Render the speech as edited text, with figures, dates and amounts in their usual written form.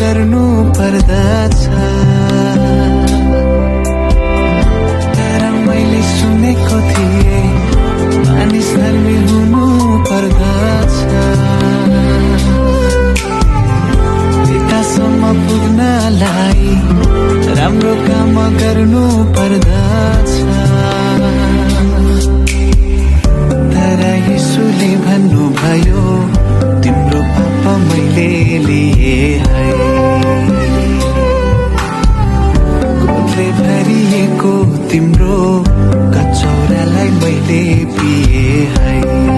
गर्नु पर्दछ। तर मैले सुनेको थिएँ मानिस धर्मी हुनु पर्दछ। पितासम्म पुग्नलाई राम्रो काम गर्नु पर्दछ। तर यीशुले भन्नुभयो तिम्रो पाप मैले लिए है। कोतले भरिएको तिम्रो कचौरालाई मैले पिए है।